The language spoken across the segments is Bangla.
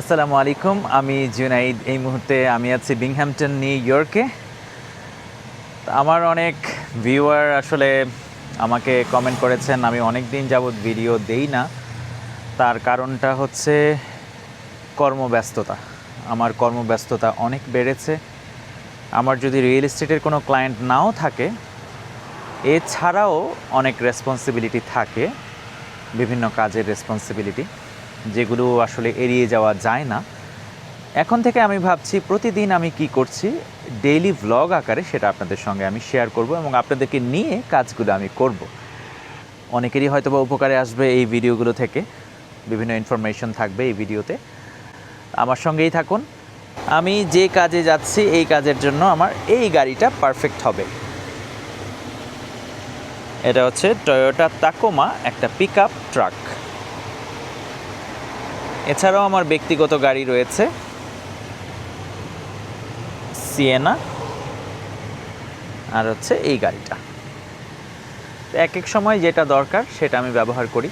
আসসালামু আলাইকুম, আমি জুনাইদ। এই মুহূর্তে আমি আছি বিংহ্যাম্পটন, নিউ ইয়র্কে। আমার অনেক ভিউয়ার আসলে আমাকে কমেন্ট করেছেন আমি অনেক দিন যাবৎ ভিডিও দেই না। তার কারণটা হচ্ছে কর্মব্যস্ততা। আমার কর্মব্যস্ততা অনেক বেড়েছে। আমার যদি রিয়েল এস্টেটের কোনো ক্লায়েন্ট নাও থাকে, এছাড়াও অনেক রেসপন্সিবিলিটি থাকে, বিভিন্ন কাজের রেসপন্সিবিলিটি, যেগুলো আসলে এড়িয়ে যাওয়া যায় না। এখন থেকে আমি ভাবছি প্রতিদিন আমি কি করছি ডেইলি ভ্লগ আকারে সেটা আপনাদের সঙ্গে আমি শেয়ার করব এবং আপনাদেরকে নিয়ে কাজগুলো আমি করব। অনেকেরই হয়তো বা উপকারে আসবে এই ভিডিওগুলো থেকে, বিভিন্ন ইনফরমেশন থাকবে এই ভিডিওতে। আমার সঙ্গেই থাকুন। আমি যে কাজে যাচ্ছি এই কাজের জন্য আমার এই গাড়িটা পারফেক্ট হবে। এটা হচ্ছে টয়োটা তাকোমা, একটা পিকআপ ট্রাক। এছাড়াও আমার ব্যক্তিগত গাড়ি রয়েছে, সিয়েনা, আর হচ্ছে এই গাড়িটা। এক এক সময় যেটা দরকার সেটা আমি ব্যবহার করি।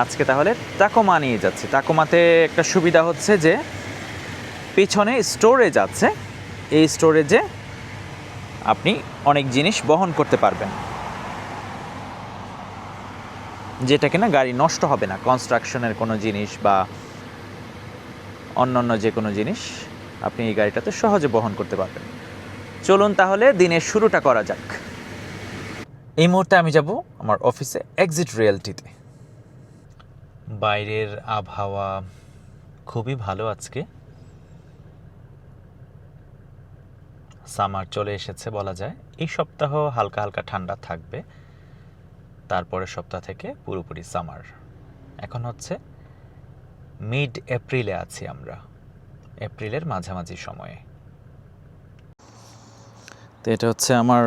আজকে তাহলে তাকোমা নিয়ে যাচ্ছি। তাকোমাতে একটা সুবিধা হচ্ছে যে পিছনে স্টোরেজ আছে, এই স্টোরেজে আপনি অনেক জিনিস বহন করতে পারবেন, যেটা কিনা গাড়ি নষ্ট হবে না। কনস্ট্রাকশনের কোনো জিনিস বা অন্যান্য যে কোনো জিনিস আপনি এই গাড়িটাতে সহজে বহন করতে পারবেন। চলুন তাহলে দিনের শুরুটা করা যাক। এই মুহূর্তে আমি যাব আমার অফিসে এক্সিট রিয়েলটিতে। বাইরের আবহাওয়া খুবই ভালো আজকে। সামার চলে এসেছে বলা যায়। এই সপ্তাহ হালকা হালকা ঠান্ডা থাকবে, তারপরের সপ্তাহ থেকে পুরোপুরি সামার। এখন হচ্ছে মিড এপ্রিলে আছি আমরা, এপ্রিলের মাঝামাঝি সময়ে। তো এটা হচ্ছে আমার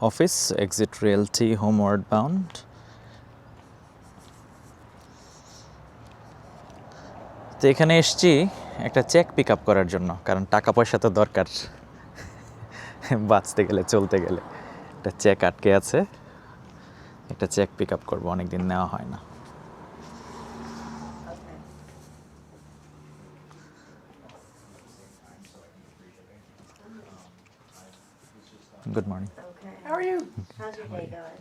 অফিস, এক্সিট রিয়েলটি, হোমওয়ার্ড বাউন্ড। তো এখানে এসছি একটা চেক পিক আপ করার জন্য, কারণ টাকা পয়সা তো দরকার বাঁচতে গেলে, চলতে গেলে। একটা চেক আটকে আছে, একটা চেক পিক আপ করবো, অনেকদিন নেওয়া হয় না। Good morning. Okay. How are you? How's your day going? Okay.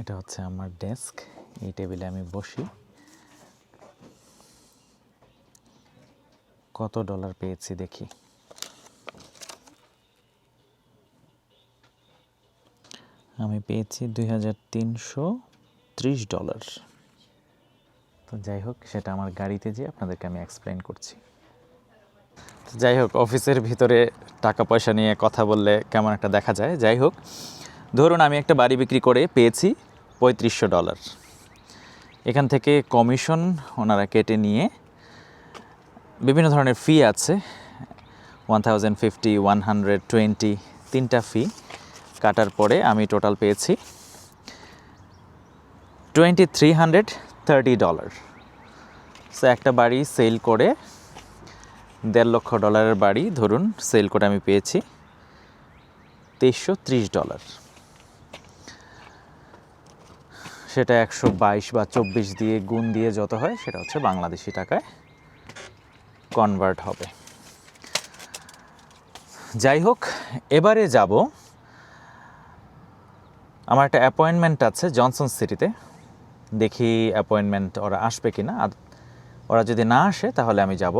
এটা হচ্ছে আমার ডেস্ক, এই টেবিলে আমি বসি। কত ডলার পেয়েছি দেখি। আমি পেয়েছি $2330। তো যাই হোক, সেটা আমার গাড়িতে যেয়ে আপনাদেরকে আমি এক্সপ্লেন করছি। তো যাই হোক, অফিসের ভিতরে টাকা পয়সা নিয়ে কথা বললে কেমন একটা দেখা যায়। যাই হোক, ধরুন আমি একটা বাড়ি বিক্রি করে পেয়েছি $3500। এখান থেকে কমিশন ওনারা কেটে নিয়ে বিভিন্ন ধরনের ফি আছে, 1050, 120, তিনটা ফি কাটার পরে আমি টোটাল পেয়েছি $2330। সো একটা বাড়ি সেল করে, $1.5 লক্ষ বাড়ি ধরুন সেল করে আমি পেয়েছি $2330। সেটা 122 বা 24 দিয়ে গুণ দিয়ে যত হয় সেটা হচ্ছে বাংলাদেশি টাকায় কনভার্ট হবে। যাই হোক, এবারে যাব, আমার একটা অ্যাপয়েন্টমেন্ট আছে জনসন সিটিতে। দেখি অ্যাপয়েন্টমেন্ট ওরা আসবে কি না। ওরা যদি না আসে তাহলে আমি যাব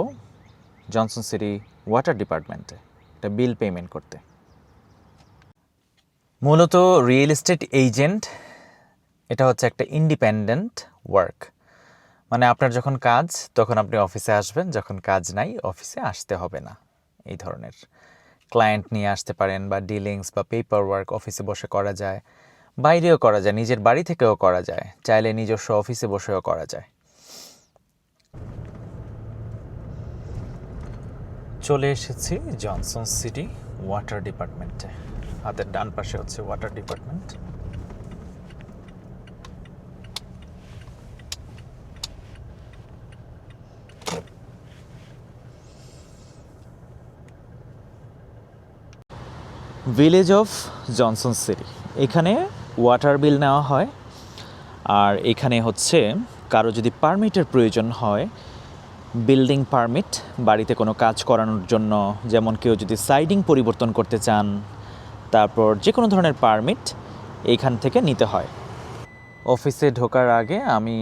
জনসন সিটি ওয়াটার ডিপার্টমেন্টে একটা বিল পেমেন্ট করতে। মূলত রিয়েল এস্টেট এজেন্ট এটা হচ্ছে একটা ইন্ডিপেন্ডেন্ট ওয়ার্ক। মানে আপনার যখন কাজ তখন আপনি অফিসে আসবেন, যখন কাজ নাই অফিসে আসতে হবে না। এই ধরনের ক্লায়েন্ট নিয়ে আসতে পারেন, বা ডিলিংস বা পেপার ওয়ার্ক অফিসে বসে করা যায়, বাইরেও করা যায়, নিজের বাড়ি থেকেও করা যায়, চাইলে নিজস্ব অফিসে বসেও করা যায়। চলে এসেছি জনসন সিটি ওয়াটার ডিপার্টমেন্টে। হাতের ডান পাশে হচ্ছে water department. Village of Johnson city, এখানে ওয়াটার বিল নেওয়া হয়। আর এখানে হচ্ছে কারো যদি পারমিটের প্রয়োজন হয়, বিল্ডিং পারমিট, বাড়িতে কোনো কাজ করানোর জন্য, যেমন কেউ যদি সাইডিং পরিবর্তন করতে চান, তারপর যে কোনো ধরনের পারমিট এইখান থেকে নিতে হয়। অফিসে ঢোকার আগে আমি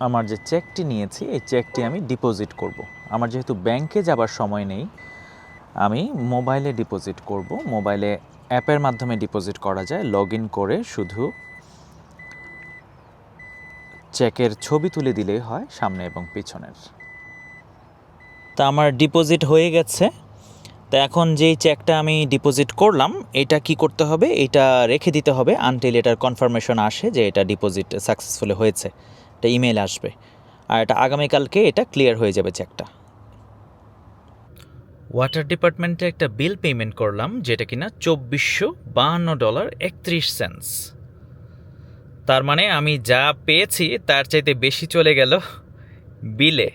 আমার যে চেকটি নিয়েছি এই চেকটি আমি ডিপোজিট করব। আমার যেহেতু ব্যাংকে যাবার সময় নেই, আমি মোবাইলে ডিপোজিট করব। মোবাইলে অ্যাপের মাধ্যমে ডিপোজিট করা যায়। লগ ইন করে শুধু চেকের ছবি তুলে দিলেই হয়, সামনে এবং পিছনের। তা আমার ডিপোজিট হয়ে গেছে। তা এখন যেই চেকটা আমি ডিপোজিট করলাম, এটা কি করতে হবে, এটা রেখে দিতে হবে আনটিল এটার কনফার্মেশন আসে যে এটা ডিপোজিট সাকসেসফুলি হয়েছে। এটা ইমেল আসবে, আর এটা আগামীকালকে এটা ক্লিয়ার হয়ে যাবে চেকটা। ওয়াটার ডিপার্টমেন্টে একটা বিল পেমেন্ট করলাম, যেটা কিনা $2452.31। তার মানে আমি যা পেয়েছি তার চাইতে বেশি চলে গেল বিলে।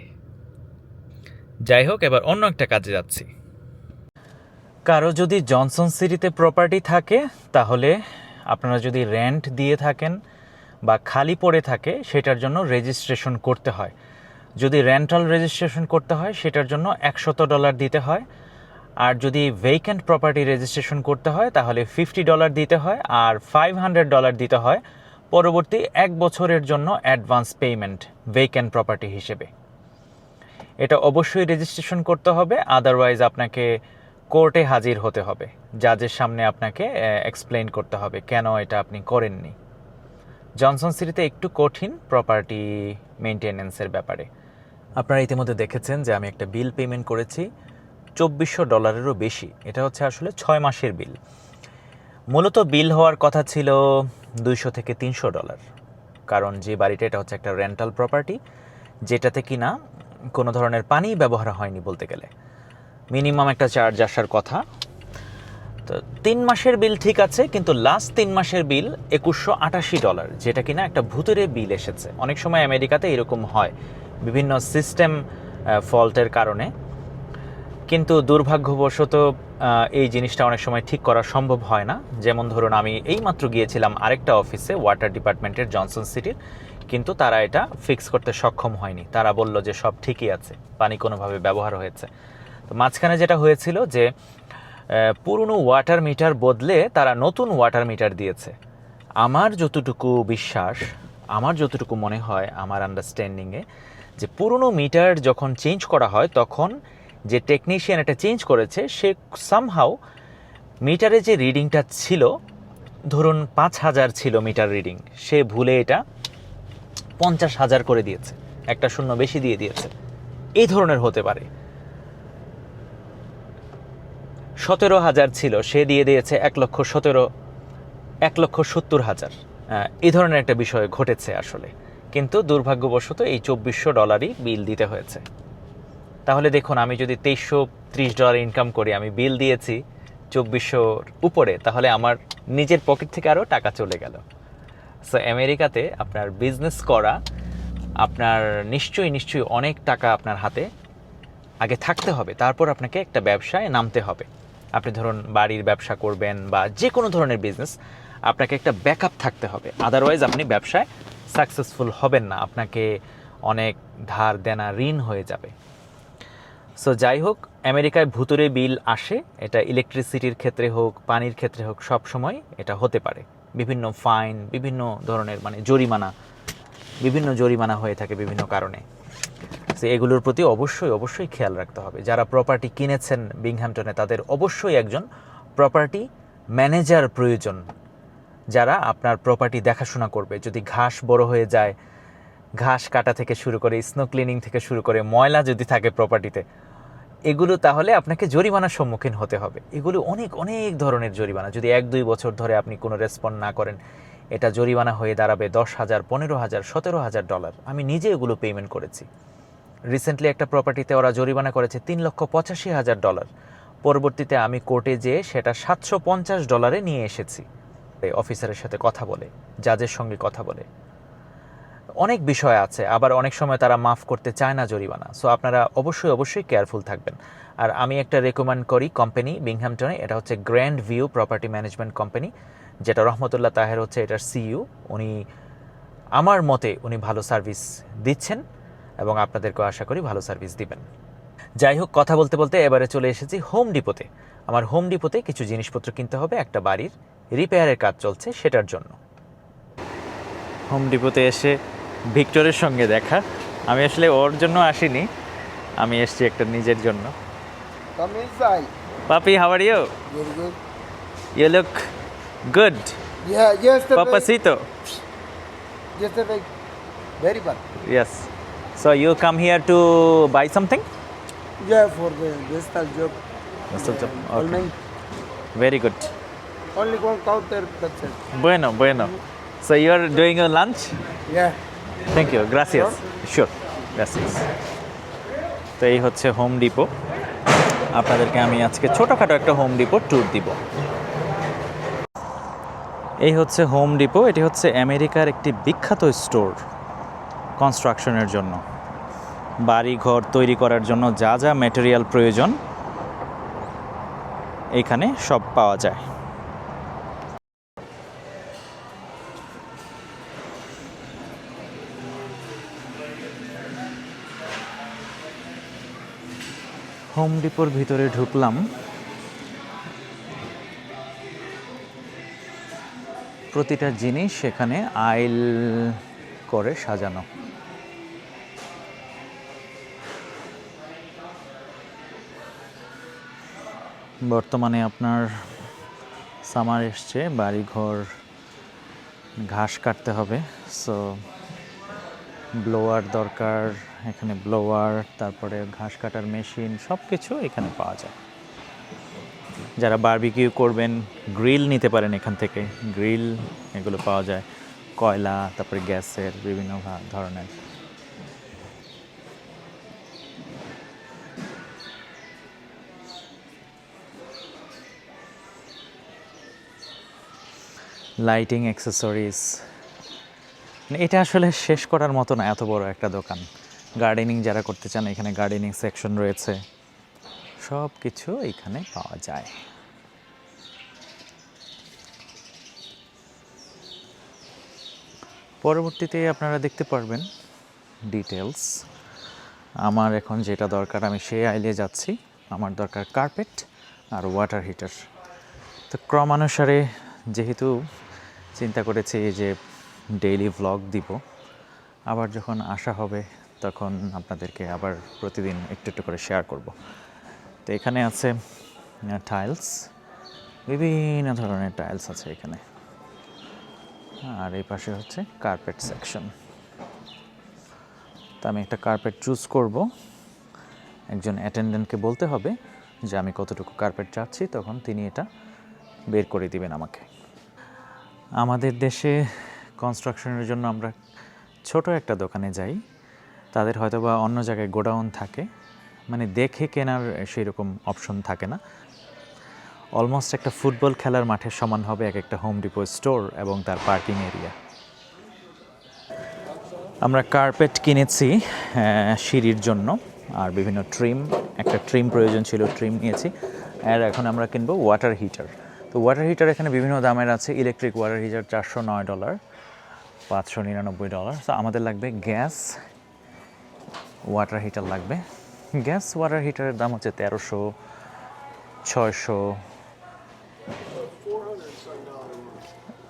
যাই হোক, এবার অন্য একটা কাজে যাচ্ছি। কারো যদি জনসন সিটিতে প্রপার্টি থাকে, তাহলে আপনারা যদি রেন্ট দিয়ে থাকেন বা খালি পড়ে থাকে, সেটার জন্য রেজিস্ট্রেশন করতে হয়। যদি রেন্টাল রেজিস্ট্রেশন করতে হয়, সেটার জন্য $100 দিতে হয়। আর যদি ভেকেন্ট প্রপার্টি রেজিস্ট্রেশন করতে হয়, তাহলে $50 দিতে হয়, আর $500 দিতে হয় পরবর্তী 1 বছরের জন্য অ্যাডভান্স পেমেন্ট ভেকেন্ট প্রপার্টি হিসেবে। এটা অবশ্যই রেজিস্ট্রেশন করতে হবে, আদারওয়াইজ আপনাকে কোর্টে হাজির হতে হবে। জাজের সামনে আপনাকে এক্সপ্লেইন করতে হবে কেন এটা আপনি করেননি। জনসন সিটিতে একটু কঠিন প্রপার্টি মেইনটেনেন্সের ব্যাপারে। আপনারা ইতিমধ্যে দেখেছেন যে আমি একটা বিল পেমেন্ট করেছি $2400-এরও বেশি। এটা হচ্ছে আসলে 6 মাসের বিল। মূলত বিল হওয়ার কথা ছিল $200 থেকে $300, কারণ যে বাড়িটা, এটা হচ্ছে একটা রেন্টাল প্রপার্টি, যেটাতে কিনা কোনো ধরনের পানি ব্যবহার হয়নি বলতে গেলে। মিনিমাম একটা চার্জ আসার কথা। তো 3 মাসের বিল ঠিক আছে, কিন্তু লাস্ট 3 মাসের বিল $2188, যেটা কিনা একটা ভুতুরে বিল এসেছে। অনেক সময় আমেরিকাতে এরকম হয় বিভিন্ন সিস্টেম ফল্টের কারণে, কিন্তু দুর্ভাগ্যবশত এই জিনিসটা অনেক সময় ঠিক করা সম্ভব হয় না। যেমন ধরুন, আমি এইমাত্র গিয়েছিলাম আরেকটা অফিসে ওয়াটার ডিপার্টমেন্টের জনসন সিটির, কিন্তু তারা এটা ফিক্স করতে সক্ষম হয়নি। তারা বলল যে সব ঠিকই আছে, পানি কোনোভাবে ব্যবহার হয়েছে। তো মাঝখানে যেটা হয়েছিল যে পুরনো ওয়াটার মিটার বদলে তারা নতুন ওয়াটার মিটার দিয়েছে। আমার যতটুকু বিশ্বাস, আমার যতটুকু মনে হয়, আমার আন্ডারস্ট্যান্ডিংয়ে, যে পুরনো মিটার যখন চেঞ্জ করা হয়, তখন যে টেকনিশিয়ান এটা চেঞ্জ করেছে, সে সামহাউ মিটারে যে রিডিংটা ছিল, ধরুন 5000 ছিল মিটার রিডিং, সে ভুলে এটা 50,000 করে দিয়েছে, একটা শূন্য বেশি দিয়ে দিয়েছে। এই ধরনের হতে পারে। 17,000 ছিল, সে দিয়ে দিয়েছে 1,70,000। এই ধরনের একটা বিষয় ঘটেছে আসলে। কিন্তু দুর্ভাগ্যবশত এই $2400 বিল দিতে হয়েছে। তাহলে দেখুন, আমি যদি $2330 ইনকাম করি, আমি বিল দিয়েছি 2400-র উপরে, তাহলে আমার নিজের পকেট থেকে আরও টাকা চলে গেল। সো আমেরিকাতে আপনার বিজনেস করা, আপনার নিশ্চয়ই অনেক টাকা আপনার হাতে আগে থাকতে হবে, তারপর আপনাকে একটা ব্যবসায় নামতে হবে। আপনি ধরুন বাড়ির ব্যবসা করবেন বা যে কোনো ধরনের বিজনেস, আপনাকে একটা ব্যাকআপ থাকতে হবে, আদারওয়াইজ আপনি ব্যবসায় সাকসেসফুল হবেন না। আপনাকে অনেক ধার দেনা ঋণ হয়ে যাবে। সো যাই হোক, আমেরিকায় ভুতুরে বিল আসে। এটা ইলেকট্রিসিটির ক্ষেত্রে হোক, পানির ক্ষেত্রে হোক, সব সময় এটা হতে পারে। বিভিন্ন ফাইন, বিভিন্ন ধরনের বিভিন্ন জরিমানা হয়ে থাকে বিভিন্ন কারণে। সো এগুলোর প্রতি অবশ্যই খেয়াল রাখতে হবে। যারা প্রপার্টি কিনেছেন বিংহ্যামটনে, তাদের অবশ্যই একজন প্রপার্টি ম্যানেজার প্রয়োজন, যারা আপনার প্রপার্টি দেখাশোনা করবে। যদি ঘাস বড় হয়ে যায়, ঘাস কাটা থেকে শুরু করে স্নো ক্লিনিং থেকে শুরু করে ময়লা যদি থাকে প্রপার্টিতে, এগুলো তাহলে আপনাকে জরিমানার সম্মুখীন হতে হবে। এগুলো অনেক ধরনের জরিমানা। যদি 1-2 বছর ধরে আপনি কোনো রেসপন্ড না করেন, এটা জরিমানা হয়ে দাঁড়াবে $10,000, $15,000, $17,000। আমি নিজে এগুলো পেমেন্ট করেছি। রিসেন্টলি একটা প্রপার্টিতে ওরা জরিমানা করেছে $3,85,000। পরবর্তীতে আমি কোর্টে যেয়ে সেটা $750 নিয়ে এসেছি, অফিসারের সাথে কথা বলে, জাজের সঙ্গে কথা বলে। অনেক বিষয় আছে, আবার অনেক সময় তারা মাফ করতে চায় না জরিমানা। সো আপনারা অবশ্যই কেয়ারফুল থাকবেন। আর আমি একটা রেকমেন্ড করি কোম্পানি বিংহ্যামটনে, এটা হচ্ছে grand view property management company, যেটা রহমতুল্লাহ তাহের হচ্ছে এটার সিইও। উনি আমার মতে উনি ভালো সার্ভিস দিচ্ছেন এবং আপনাদেরকেও আশা করি ভালো সার্ভিস দিবেন। যাই হোক, কথা বলতে বলতে এবারে চলে এসেছি হোম ডিপোতে। আমার হোম ডিপোতে কিছু জিনিসপত্র কিনতে হবে, একটা বাড়ির রিপেয়ারের কাজ চলছে সেটার জন্য। হোম ডিপোতে এসে ভিক্টরের সঙ্গে দেখা। আমি আসলে ওর জন্য আসিনি, আমি এসেছি একটা নিজের জন্য। Come inside. পাপি, how are you? Very good. You look good. Yeah, Papacito. yesterday, very bad. Yes. So you come here to buy something? Yeah, for the distal job. Distal job, All okay. night. Very good. Only one counter, that's it. Bueno. So you are doing your lunch? Yeah. Thank you, গ্রাসিয়াস। শিওর, গ্রাসিয়াস। তো এই হচ্ছে হোম ডিপো। আপনাদেরকে আমি আজকে ছোটোখাটো একটা হোম ডিপো ট্যুর দিব। এই হচ্ছে হোম ডিপো। এটি হচ্ছে আমেরিকার একটি বিখ্যাত স্টোর কনস্ট্রাকশনের জন্য। বাড়ি ঘর তৈরি করার জন্য যা যা ম্যাটেরিয়াল প্রয়োজন এইখানে সব পাওয়া যায়। হোম ডিপোর ভিতরে ঢুকলাম। প্রতিটা জিনিস এখানে আইল করে সাজানো। বর্তমানে আপনার সামার এসছে, বাড়িঘর ঘাস কাটতে হবে, সো ব্লোয়ার দরকার। এখানে ব্লোয়ার, তারপরে ঘাস কাটার মেশিন, সব কিছু এখানে পাওয়া যায়। যারা বারবিকিউ করবেন গ্রিল নিতে পারেন এখান থেকে, গ্রিল এগুলো পাওয়া যায়, কয়লা, তারপরে গ্যাসের বিভিন্ন ধরনের। লাইটিং অ্যাক্সেসরিজ, এটা আসলে শেষ করার মতো না, এত বড় একটা দোকান। গার্ডেনিং যারা করতে চান এখানে গার্ডেনিং সেকশন রয়েছে, সব কিছু এখানে পাওয়া যায়। পরবর্তীতে আপনারা দেখতে পারবেন ডিটেলস। আমার এখন যেটা দরকার আমি সেই আইলে যাচ্ছি। আমার দরকার কার্পেট আর ওয়াটার হিটার। তো ক্রমানুসারে যেহেতু চিন্তা করেছি যে ডেইলি ভ্লগ দিব, আবার যখন আসা হবে তখন আপনাদেরকে আবার প্রতিদিন একটু একটু করে শেয়ার করব। তো এখানে আছে টাইলস, বিভিন্ন ধরনের টাইলস আছে এখানে। আর এই পাশে হচ্ছে কার্পেট সেকশন। তো আমি একটা কার্পেট চুজ করব। একজন অ্যাটেন্ডেন্টকে বলতে হবে যে আমি কতটুকু কার্পেট চাচ্ছি, তখন তিনি এটা বের করে দিবেন আমাকে। আমাদের দেশে কনস্ট্রাকশনের জন্য আমরা ছোট একটা দোকানে যাই, তাদের হয়তো বা অন্য জায়গায় গোডাউন থাকে, মানে দেখে কেনার সেই রকম অপশন থাকে না। অলমোস্ট একটা ফুটবল খেলার মাঠের সমান হবে এক একটা হোম ডিপো স্টোর এবং তার পার্কিং এরিয়া। আমরা কার্পেট কিনেছি সিঁড়ির জন্য, আর বিভিন্ন ট্রিম, একটা ট্রিম প্রয়োজন ছিল, ট্রিম নিয়েছি। আর এখন আমরা কিনবো ওয়াটার হিটার। তো ওয়াটার হিটার এখানে বিভিন্ন দামের আছে। Electric water heater $409, $599। তো আমাদের লাগবে গ্যাস ওয়াটার হিটার লাগবে। গ্যাস ওয়াটার হিটারের দাম হচ্ছে $1300, $600,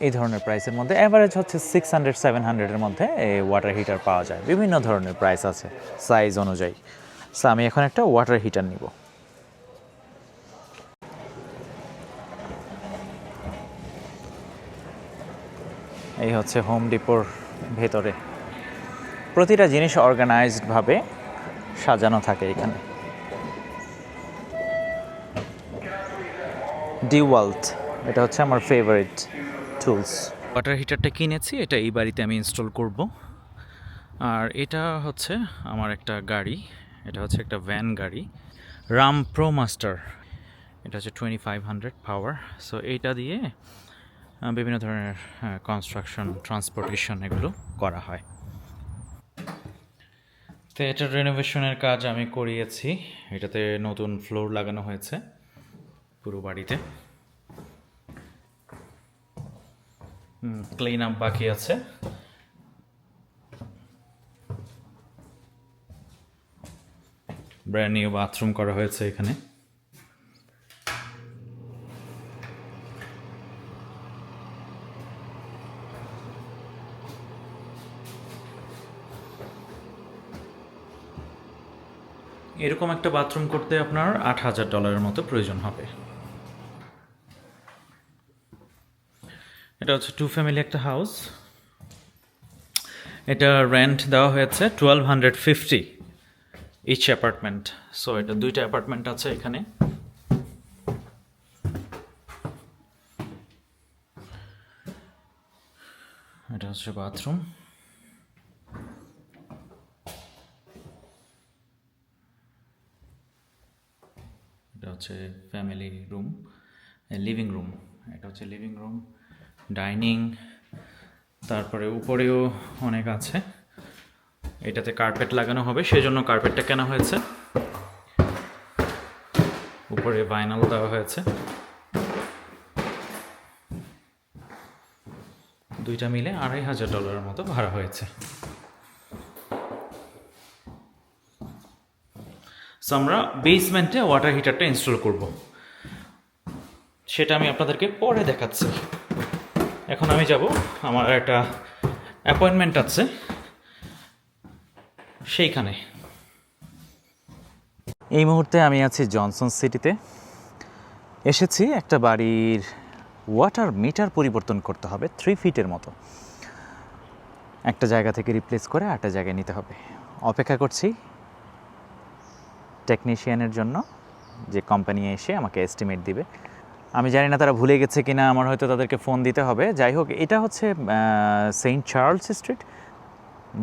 এই ধরনের প্রাইসের মধ্যে। অ্যাভারেজ হচ্ছে $600-700-এর মধ্যে এই ওয়াটার হিটার পাওয়া যায়। বিভিন্ন ধরনের প্রাইস আছে সাইজ অনুযায়ী। সো আমি এখন একটা ওয়াটার হিটার নিব। এই হচ্ছে হোম ডিপোর ভেতরে। প্রতিটা জিনিস অর্গানাইজডভাবে সাজানো থাকে এখানে। ডিওয়াল্ট, এটা হচ্ছে আমার ফেভারিট টুলস। ওয়াটার হিটারটা কিনেছি, এটা এই বাড়িতে আমি ইনস্টল করব। আর এটা হচ্ছে আমার একটা গাড়ি, এটা হচ্ছে একটা ভ্যান গাড়ি, রাম প্রো মাস্টার। এটা হচ্ছে 2500 পাওয়ার। সো এইটা দিয়ে বিভিন্ন ধরনের কনস্ট্রাকশন, ট্রান্সপোর্টেশন এগুলো করা হয়। তো এটার রেনোভেশনের কাজ আমি করিয়েছি। এটাতে নতুন ফ্লোর লাগানো হয়েছে পুরো বাড়িতে। ক্লিন আপ বাকি আছে। ব্র্যান্ড নিউ বাথরুম করা হয়েছে এখানে। এরকম একটা বাথরুম করতে আপনার $8,000 মতো প্রয়োজন হবে। এটা হচ্ছে 2 ফ্যামিলি একটা হাউস। এটা রেন্ট দেওয়া হয়েছে 1250 ইচ অ্যাপার্টমেন্ট। সো এটা 2টা অ্যাপার্টমেন্ট আছে এখানে। এটা হচ্ছে বাথরুম। এটা হচ্ছে ফ্যামিলি রুম, লিভিং রুম। এটা হচ্ছে লিভিং রুম, ডাইনিং, তারপরে উপরেও অনেক আছে। এটাতে কার্পেট লাগানো হবে, সেজন্য কার্পেটটা কেনা হয়েছে। উপরে ভাইনাল দেওয়া হয়েছে। 2টা মিলে $2,500 মতো ভাড়া হয়েছে। সো আমরা বেসমেন্টে ওয়াটার হিটারটা ইনস্টল করব, সেটা আমি আপনাদেরকে পরে দেখাচ্ছি। এখন আমি যাব, আমার একটা অ্যাপয়েন্টমেন্ট আছে সেইখানে। এই মুহূর্তে আমি আছি জনসন সিটিতে। এসেছি একটা বাড়ির ওয়াটার মিটার পরিবর্তন করতে হবে 3 ফিটের মতো। একটা জায়গা থেকে রিপ্লেস করে আরেকটা জায়গায় নিতে হবে। অপেক্ষা করছি টেকনিশিয়ানের জন্য, যে কোম্পানি এসে আমাকে এস্টিমেট দিবে। আমি জানি না তারা ভুলে গেছে কিনা, আমার হয়তো তাদেরকে ফোন দিতে হবে। যাই হোক, এটা হচ্ছে Saint Charles Street,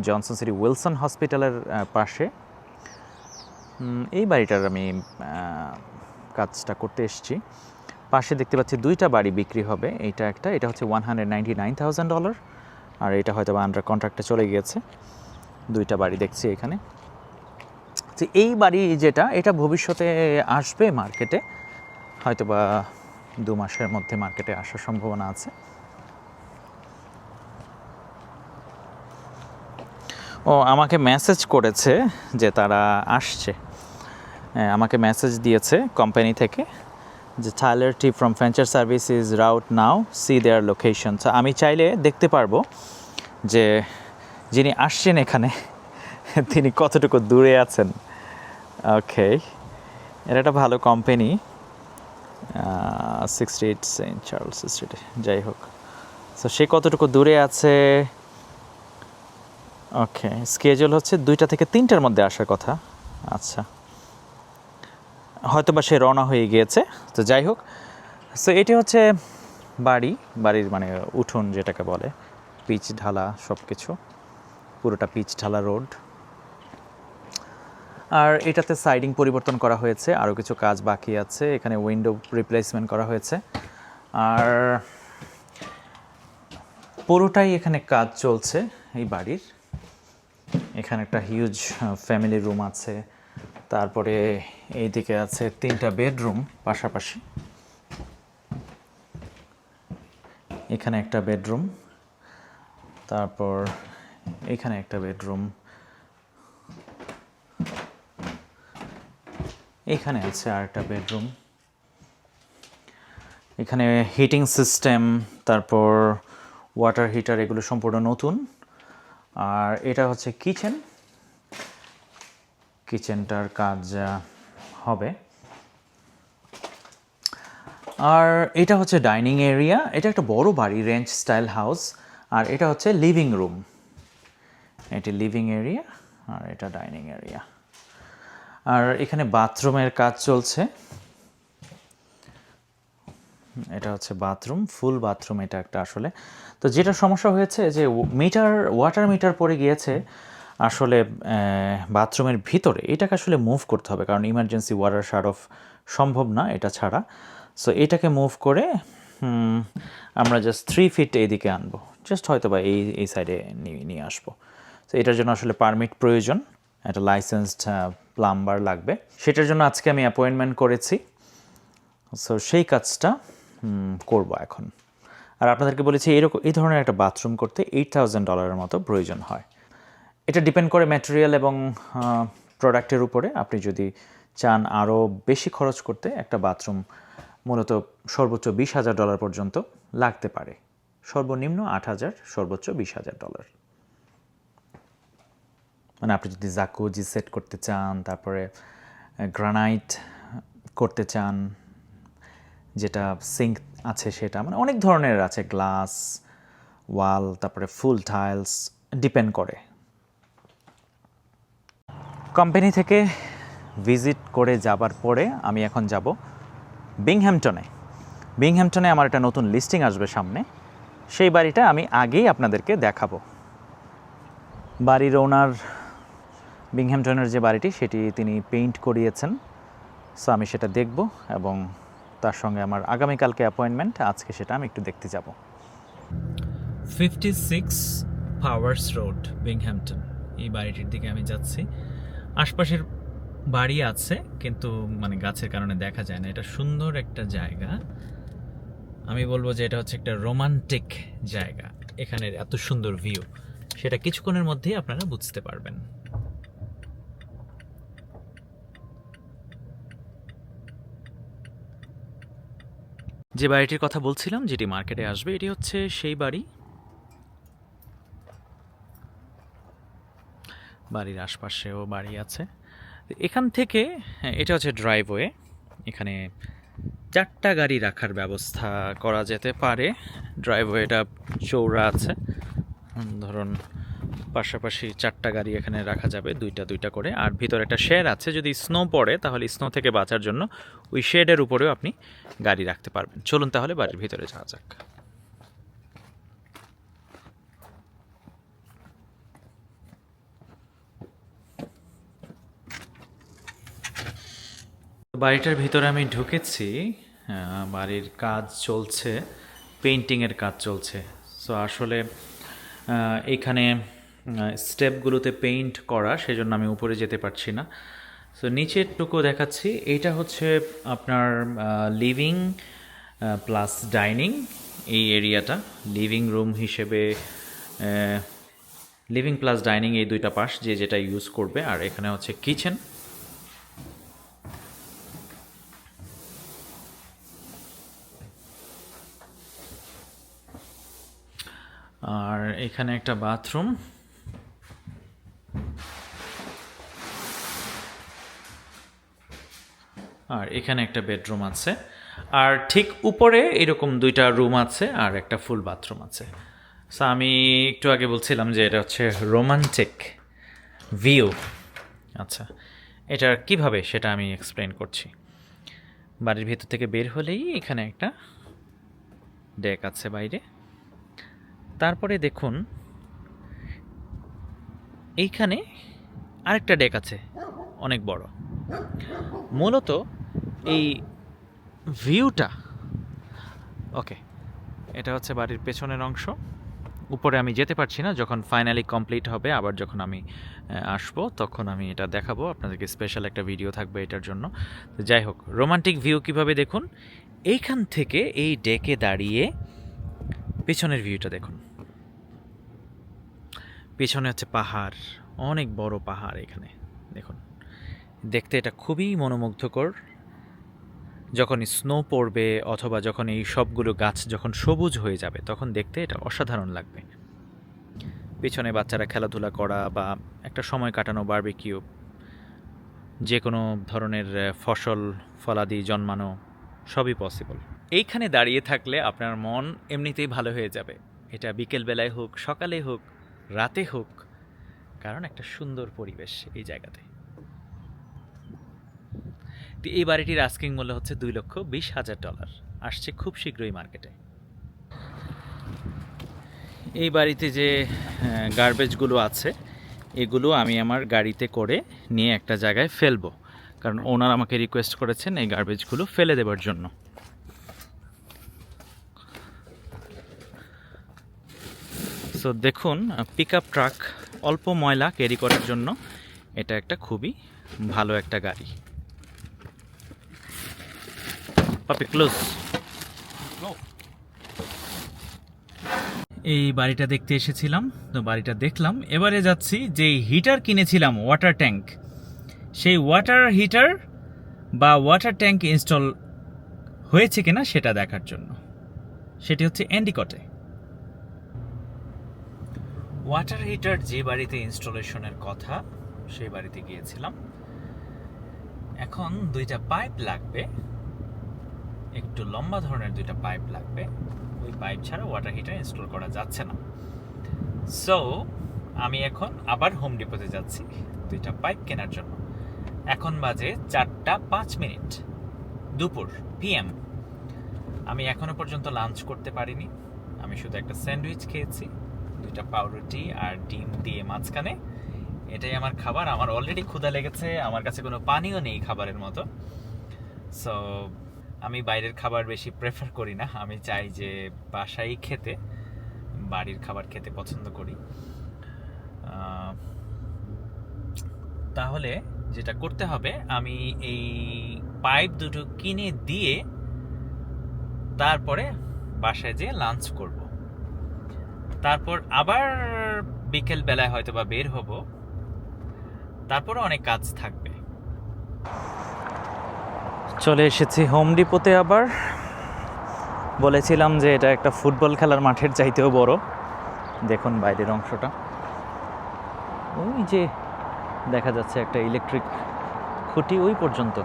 Johnson City Wilson হসপিটালের পাশে। এই বাড়িটার আমি কাজটা করতে এসেছি। পাশে দেখতে পাচ্ছি 2টা বাড়ি বিক্রি হবে। এইটা একটা, এটা হচ্ছে $199,000, আর এটা হয়তো বা আন্ডার কন্ট্রাক্টে চলে গিয়েছে। 2টা বাড়ি দেখছি এখানে। যে এই বাড়ি যেটা, এটা ভবিষ্যতে আসবে মার্কেটে, হয়তো বা 2 মাসের মধ্যে মার্কেটে আসার সম্ভাবনা আছে। ও আমাকে মেসেজ করেছে যে তারা আসছে। আমাকে মেসেজ দিয়েছে কোম্পানি থেকে যে টাইলার টি ফ্রম ফ্রেঞ্চার service is route now, see their location. So আমি চাইলে দেখতে পারবো যে যিনি আসছেন এখানে তিনি কতটুকু দূরে আছেন। ওকে, এটা একটা ভালো কোম্পানি, 68 সেন্ট চার্লস স্ট্রিটে। যাই হোক, সো সে কতটুকু দূরে আছে। ওকে, স্কেজুল হচ্ছে 2টা থেকে 3টার মধ্যে আসার কথা। আচ্ছা, হয়তো বা সে রওনা হয়ে গিয়েছে। তো যাই হোক, সো এটি হচ্ছে বাড়ির মানে উঠোন যেটাকে বলে, পিচ ঢালা সব কিছু, পুরোটা পিচ ঢালা রোড। আর এটাতে সাইডিং পরিবর্তন করা হয়েছে, আরও কিছু কাজ বাকি আছে। এখানে উইন্ডো রিপ্লেসমেন্ট করা হয়েছে, আর পুরোটাই এখানে কাজ চলছে এই বাড়ির। এখানে একটা হিউজ ফ্যামিলি রুম আছে, তারপরে এইদিকে আছে 3টা বেডরুম পাশাপাশি। এখানে একটা বেডরুম, তারপর এখানে একটা বেডরুম, এখানে আছে আরেকটা বেডরুম। এখানে হিটিং সিস্টেম, তারপর ওয়াটার হিটার, এগুলো সম্পূর্ণ নতুন। আর এটা হচ্ছে কিচেনটার কাজ হবে। আর এটা হচ্ছে ডাইনিং এরিয়া। এটা একটা বড় বাড়ি, রেঞ্চ স্টাইল হাউস। আর এটা হচ্ছে লিভিং রুম, এটি লিভিং এরিয়া, আর এটা ডাইনিং এরিয়া। আর এখানে বাথরুমের কাজ চলছে। এটা হচ্ছে বাথরুম, ফুল বাথরুম এটা একটা আসলে। তো যেটা সমস্যা হয়েছে যে ওয়াটার মিটার পড়ে গিয়েছে, আসলে বাথরুমের ভিতরে এটাকে আসলে মুভ করতে হবে, কারণ ইমার্জেন্সি ওয়াটার শাট অফ সম্ভব না এটা ছাড়া। সো এটাকে মুভ করে আমরা জাস্ট 3 ফিট এইদিকে আনবো, জাস্ট হয়তো বা এই সাইডে নিয়ে আসবো। তো এটার জন্য আসলে পারমিট প্রয়োজন, একটা লাইসেন্সড প্লাম্বার লাগবে। সেটার জন্য আজকে আমি অ্যাপয়েন্টমেন্ট করেছি। সো সেই কাজটা করব এখন। আর আপনাদেরকে বলেছি এই ধরনের একটা বাথরুম করতে $8,000 মতো প্রয়োজন হয়। এটা ডিপেন্ড করে ম্যাটেরিয়াল এবং প্রোডাক্টের উপরে। আপনি যদি চান আরও বেশি খরচ করতে, একটা বাথরুম মূলত সর্বোচ্চ $20,000 পর্যন্ত লাগতে পারে। সর্বনিম্ন $8,000, সর্বোচ্চ $20,000। মানে আপনি যদি জাকুজি সেট করতে চান, তারপরে গ্রানাইট করতে চান, যেটা সিঙ্ক আছে সেটা, মানে অনেক ধরনের আছে, গ্লাস ওয়াল, তারপরে ফুল টাইলস, ডিপেন্ড করে। কোম্পানি থেকে ভিজিট করে যাবার পরে আমি এখন যাব বিংহ্যাম্পটনে আমার একটা নতুন লিস্টিং আসবে সামনে, সেই বাড়িটা আমি আগেই আপনাদেরকে দেখাবো। বাড়ির ওনার বিংহ্যাম্পটনের যে বাড়িটি সেটি তিনি পেইন্ট করিয়েছেন। সো আমি সেটা দেখব এবং তার সঙ্গে আমার আগামীকালকে অ্যাপয়েন্টমেন্ট, আজকে সেটা আমি একটু দেখতে যাব। 56 পাওয়ার্স রোড, বিংহ্যাম্পটন, এই বাড়িটির দিকে আমি যাচ্ছি। আশপাশের বাড়ি আছে কিন্তু মানে গাছের কারণে দেখা যায় না। এটা সুন্দর একটা জায়গা, আমি বলবো যে এটা হচ্ছে একটা রোমান্টিক জায়গা। এখানের এত সুন্দর ভিউ, সেটা কিছুক্ষণের মধ্যেই আপনারা বুঝতে পারবেন। যে বাড়িটির কথা বলছিলাম, যেটি মার্কেটে আসবে, এটি হচ্ছে সেই বাড়ি। বাড়ির আশপাশেও বাড়ি আছে। এখান থেকে এটা হচ্ছে ড্রাইভওয়ে, এখানে 4টা গাড়ি রাখার ব্যবস্থা করা যেতে পারে। ড্রাইভওয়েটা চৌড়া আছে, ধরুন পাশাপাশি 4টা গাড়ি এখানে রাখা যাবে, দুইটা করে। আর ভিতরে একটা শেড আছে, যদি স্নো পড়ে তাহলে স্নো থেকে বাঁচার জন্য ওই শেডের উপরেও আপনি গাড়ি রাখতে পারবেন। চলুন তাহলে বাড়ির ভিতরে যাওয়া যাক। বাড়িটার ভিতরে আমি ঢুকেছি, বাড়ির কাজ চলছে, পেইন্টিংয়ের কাজ চলছে। সো আসলে এখানে স্টেপগুলোতে পেইন্ট করা, সেজন্য আমি উপরে যেতে পারছি না। সো নিচেরটুকু দেখাচ্ছি। এইটা হচ্ছে আপনার লিভিং প্লাস ডাইনিং, এই এরিয়াটা লিভিং রুম হিসেবে, লিভিং প্লাস ডাইনিং এই দুইটা পাশ যে যেটা ইউজ করবে। আর এখানে হচ্ছে কিচেন। আর এখানে একটা বাথরুম, আর এখানে একটা বেডরুম আছে। আর ঠিক উপরে এরকম 2টা রুম আছে আর একটা ফুল বাথরুম আছে। সো আমি একটু আগে বলছিলাম যে এটা হচ্ছে রোমান্টিক ভিউ। আচ্ছা, এটা কিভাবে সেটা আমি এক্সপ্লেন করছি। বাড়ির ভিতর থেকে বের হলেই এখানে একটা ডেক আছে বাইরে। তারপরে দেখুন এইখানে আরেকটা ডেক আছে, অনেক বড়। মূলত এই ভিউটা, ওকে, এটা হচ্ছে বাড়ির পেছনের অংশ। উপরে আমি যেতে পারছি না, যখন ফাইনালি কমপ্লিট হবে, আবার যখন আমি আসবো তখন আমি এটা দেখাবো আপনাদেরকে। স্পেশাল একটা ভিডিও থাকবে এটার জন্য। তো যাই হোক, রোমান্টিক ভিউ কিভাবে দেখুন, এইখান থেকে এই ডেকে দাঁড়িয়ে পেছনের ভিউটা দেখুন। পেছনে হচ্ছে পাহাড়, অনেক বড় পাহাড় এখানে দেখুন। দেখতে এটা খুবই মনোমুগ্ধকর। যখন স্নো পড়বে অথবা যখন এই সবগুলো গাছ যখন সবুজ হয়ে যাবে, তখন দেখতে এটা অসাধারণ লাগবে। পেছনে বাচ্চারা খেলাধুলা করা বা একটা সময় কাটানো, বারবিকিউ, যে কোনো ধরনের ফসল ফলাদি জন্মানো, সবই পসিবল। এইখানে দাঁড়িয়ে থাকলে আপনার মন এমনিতেই ভালো হয়ে যাবে। এটা বিকেলবেলায় হোক, সকালে হোক, রাতে হোক, কারণ একটা সুন্দর পরিবেশ এই জায়গাতে। এই বাড়িটির আস্কিং মূল্য হচ্ছে $2,20,000, আসছে খুব শীঘ্রই মার্কেটে। এই বাড়িতে যে গার্বেজগুলো আছে এগুলো আমি আমার গাড়িতে করে নিয়ে একটা জায়গায় ফেলবো, কারণ ওনার আমাকে রিকোয়েস্ট করেছেন এই গার্বেজগুলো ফেলে দেওয়ার জন্য। সো দেখুন, পিকআপ ট্রাক অল্প ময়লা ক্যারি করার জন্য এটা একটা খুবই ভালো একটা গাড়ি। পাপি ক্লোজ। এই বাড়িটা দেখতে এসেছিলাম, তো বাড়িটা দেখলাম। এবারে যাচ্ছি যে হিটার কিনেছিলাম, ওয়াটার ট্যাঙ্ক, সেই ওয়াটার হিটার বা ওয়াটার ট্যাঙ্ক ইনস্টল হয়েছে কিনা সেটা দেখার জন্য। সেটি হচ্ছে এন্ডিকটে। ওয়াটার হিটার যে বাড়িতে ইনস্টলেশনের কথা সেই বাড়িতে গিয়েছিলাম। এখন দুইটা পাইপ লাগবে, একটু লম্বা ধরনের দুইটা পাইপ লাগবে। ওই পাইপ ছাড়া ওয়াটার হিটার ইনস্টল করা যাচ্ছে না। সো আমি এখন আবার হোম ডিপোতে যাচ্ছি দুইটা পাইপ কেনার জন্য। এখন বাজে 4:05 দুপুর PM। আমি এখনো পর্যন্ত লাঞ্চ করতে পারিনি। আমি শুধু একটা স্যান্ডউইচ খেয়েছি, দুইটা পাউরুটি আর ডিম দিয়ে মাঝখানে। এটাই আমার খাবার। আমার অলরেডি ক্ষুধা লেগেছে, আমার কাছে কোনো পানিও নেই খাবারের মতো। সো আমি বাইরের খাবার বেশি প্রেফার করি না। আমি চাই যে বাসায় খেতে, বাড়ির খাবার খেতে পছন্দ করি। তাহলে যেটা করতে হবে, আমি এই পাইপ দুটো কিনে দিয়ে তারপরে বাসায় যেয়ে লাঞ্চ করব। তারপর আবার বিকেল বেলায় হয়তো বা বের হব। তারপরে অনেক কাজ থাকবে। চলে এসেছি হোম ডিপোতে আবার। বলেছিলাম যে এটা একটা ফুটবল খেলার মাঠের চাইতেও বড়। দেখুন বাইরের অংশটা, ওই যে দেখা যাচ্ছে একটা ইলেকট্রিক খুঁটি ওই পর্যন্ত।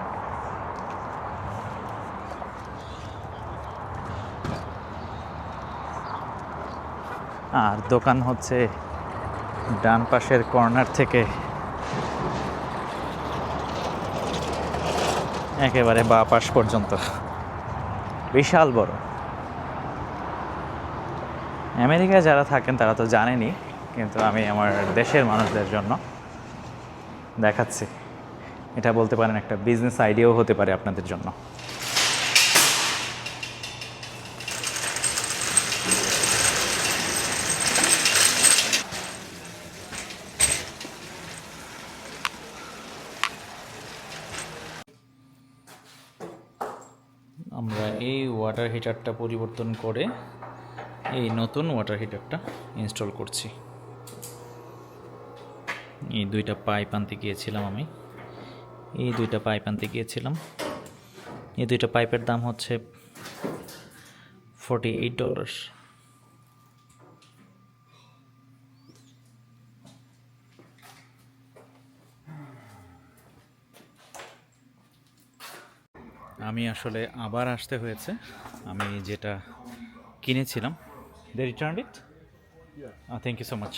আর দোকান হচ্ছে ডান পাশের কর্নার থেকে একেবারে বাঁ পাশ পর্যন্ত, বিশাল বড়। আমেরিকায় যারা থাকেন তারা তো জানেনই, কিন্তু আমি আমার দেশের মানুষদের জন্য দেখাচ্ছি। এটা বলতে পারেন একটা বিজনেস আইডিয়াও হতে পারে আপনাদের জন্য। আমরা এই ওয়াটার হিটারটা পরিবর্তন করে এই নতুন ওয়াটার হিটারটা ইনস্টল করছি। এই দুইটা পাইপ আনতে গিয়েছিলাম আমি, এই দুইটা পাইপ আনতে গিয়েছিলাম। এই দুইটা পাইপের দাম হচ্ছে $48। আমি আসলে আবার আসতে হয়েছে। আমি যেটা কিনেছিলাম, they returned it, thank you so much.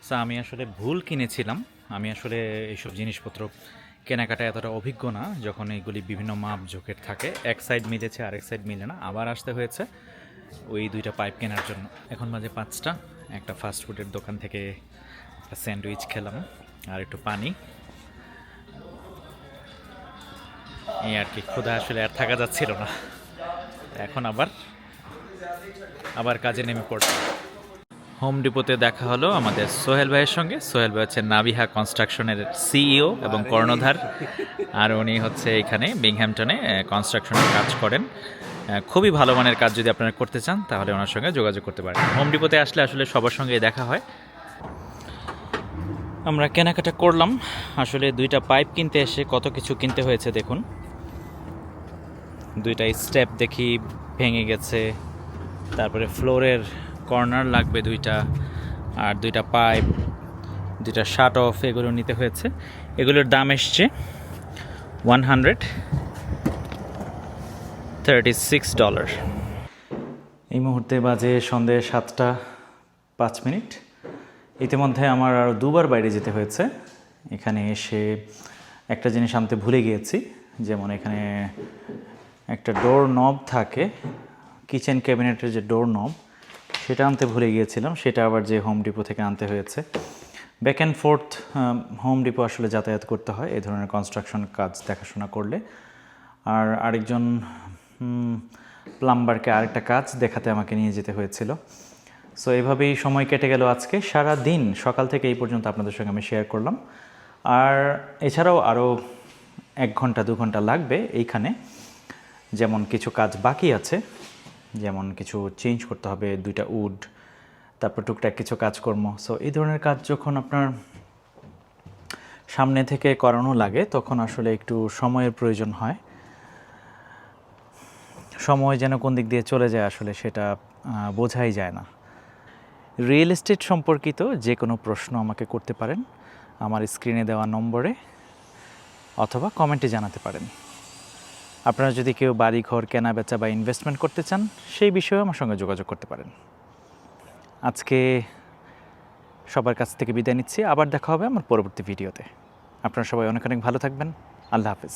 So আমি আসলে ভুল কিনেছিলাম। আমি আসলে এইসব জিনিসপত্র কেনাকাটা এতটা অভিজ্ঞ না, যখন এইগুলি বিভিন্ন মাপ ঝোঁকের থাকে। এক সাইড মিলেছে, আরেক সাইড মিলে না। আবার আসতে হয়েছে ওই দুইটা পাইপ কেনার জন্য। এখন বাজে 5টা। একটা ফাস্টফুডের দোকান থেকে একটা স্যান্ডউইচ খেলাম আর একটু পানি, এই আর কি। ক্ষুধা আসলে আর থাকা যাচ্ছিল না। এখন আবার কাজে নেমে পড়ছে। হোম ডিপোতে দেখা হলো আমাদের সোহেল ভাইয়ের সঙ্গে। সোহেল ভাই হচ্ছে নাভিহা কনস্ট্রাকশনের CEO এবং কর্ণধার, আর উনি হচ্ছে এখানে বিংহ্যামটনে কনস্ট্রাকশনের কাজ করেন। খুবই ভালো মানের কাজ। যদি আপনারা করতে চান তাহলে ওনার সঙ্গে যোগাযোগ করতে পারেন। হোম ডিপোতে আসলে আসলে সবার সঙ্গে দেখা হয়। আমরা কেনাকাটা করলাম। আসলে দুইটা পাইপ কিনতে এসে কত কিছু কিনতে হয়েছে দেখুন। দুইটা স্টেপ দেখি ভেঙে গেছে, তারপরে ফ্লোরের কর্নার লাগবে দুইটা, আর দুইটা পাইপ, দুইটা শাট অফ, এগুলো নিতে হয়েছে। এগুলোর দাম এসছে $136। এই মুহূর্তে বাজে সন্ধ্যে 7:05। ইতিমধ্যে আমার আরও দুবার বাইরে যেতে হয়েছে। এখানে এসে একটা জিনিস আনতে ভুলে গিয়েছি, যেমন এখানে একটা ডোর নব থাকে, কিচেন ক্যাবিনেটের যে ডোর নব, সেটা আনতে ভুলে গিয়েছিলাম। সেটা আবার যে হোম ডিপো থেকে আনতে হয়েছে। Back and fourth home depot আসলে যাতায়াত করতে হয় এই ধরনের কনস্ট্রাকশন কাজ দেখাশোনা করলে। আর আরেকজন প্লাম্বারকে আরেকটা কাজ দেখাতে আমাকে নিয়ে যেতে হয়েছিল। সো এভাবেই সময় কেটে গেল আজকে সারা দিন, সকাল থেকে এই পর্যন্ত আপনাদের সঙ্গে আমি শেয়ার করলাম। আর এছাড়াও আরও 1 ঘন্টা 2 ঘন্টা লাগবে এইখানে, যেমন কিছু কাজ বাকি আছে, যেমন কিছু চেঞ্জ করতে হবে 2টা উড, তারপর টুকটাক কিছু কাজকর্ম। সো এই ধরনের কাজ যখন আপনার সামনে থেকে করানো লাগে তখন আসলে একটু সময়ের প্রয়োজন হয়। সময় যেন কোন দিক দিয়ে চলে যায় আসলে সেটা বোঝাই যায় না। রিয়েল এস্টেট সম্পর্কিত যে কোনো প্রশ্ন আমাকে করতে পারেন আমার স্ক্রিনে দেওয়া নম্বরে, অথবা কমেন্টে জানাতে পারেন। আপনারা যদি কেউ বাড়ি ঘর কেনা বেচা বা ইনভেস্টমেন্ট করতে চান সেই বিষয়েও আমার সঙ্গে যোগাযোগ করতে পারেন। আজকে সবার কাছ থেকে বিদায় নিচ্ছি, আবার দেখা হবে আমার পরবর্তী ভিডিওতে। আপনারা সবাই অনেক অনেক ভালো থাকবেন। আল্লাহ হাফেজ।